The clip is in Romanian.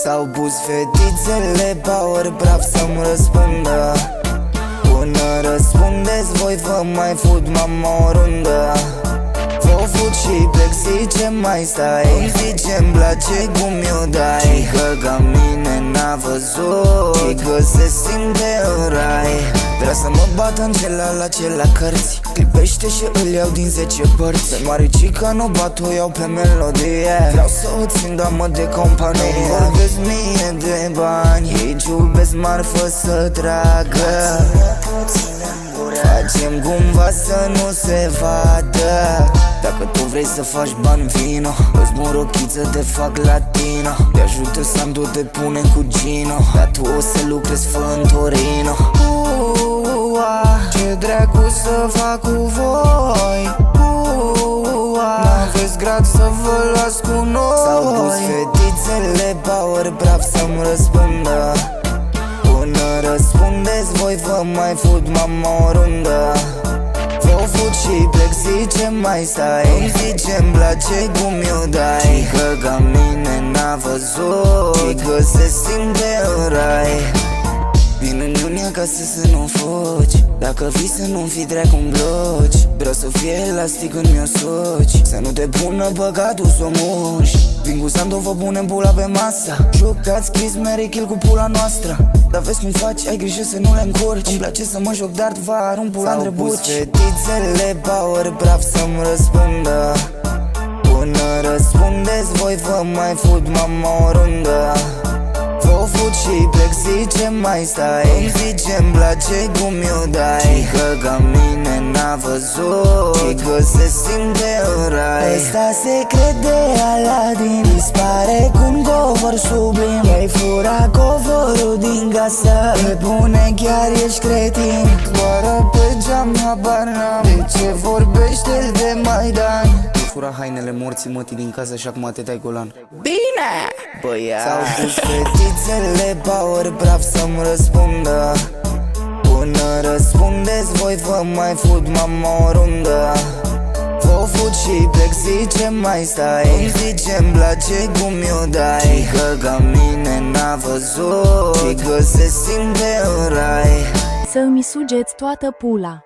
S-au pus fetițele power brav să-mi răspundă. Până răspundeți voi vă mai fut mama o rundă. Vă fut și plec, zice mai stai. Îmi zice-mi place cum eu dai. Că ca mine n-a văzut și că se simte în rai. Vrea să mă bată în la cărți. Clipește și îl iau din 10 părți. Pe maricica nu bat, o iau pe melodie. Vreau să o țin, doamă de companie. Nu vorbesc mie de bani, aici iubesc marfă să tragă. Facem cumva să nu se vadă. Dacă tu vrei să faci bani, vino. Îți mor rochiță, te fac latino. Te ajută Sandu, te pune cu Gino. Dar tu o să lucrezi fă în Torino. Ce dracu să fac cu voi? N-aveți grad să vă las cu noi. S-au pus fetițele power brav să-mi răspundă. Până răspundeți voi vă mai fut mama o rundă. Vă fut și plec, zice mai stai. Îmi zice-mi place cum eu dai. Că ca mine n-a văzut și că se simte în rai. Vin în Iunie acasă să nu fugi. Dacă vii să nu fi dracu-mi bloci. Vreau să fie elastic când mi-o suci. Să nu te pună băgatul să o muși. Vin cu Sandu, vă punem pula pe masa. Jucați Kiss, Mary Kill cu pula noastră. Dar vezi cum faci, ai grijă să nu le încurci. Îmi place să mă joc dart, vă arunc pula între buci. S-au pus fetițele power brav să-mi răspundă. Până răspundeți voi vă mai fut mama o rundă. Vă fut și plec, zice mai stai. Îmi zice-mi place cum eu dai. Că ca mine n-a văzut și că se simte în rai. Ăsta secret de Aladin dispare cu un cover sublim. Ai furat coverul din casă. Pe bune chiar ești cretin. Doar pe geam habar n-am. De ce vorbește de Maidan? Fura hainele morții mătii din casă și acum te dai golan. Bine, băiat! S-au pus fetițele power brav să-mi răspundă. Până răspundeți voi vă mai fut mama o rundă. Vă fut și plec, zice mai stai. Îmi zice-mi place cum eu dai. Că ca mine n-a văzut și că se simte în rai. Să-mi sugeți toată pula.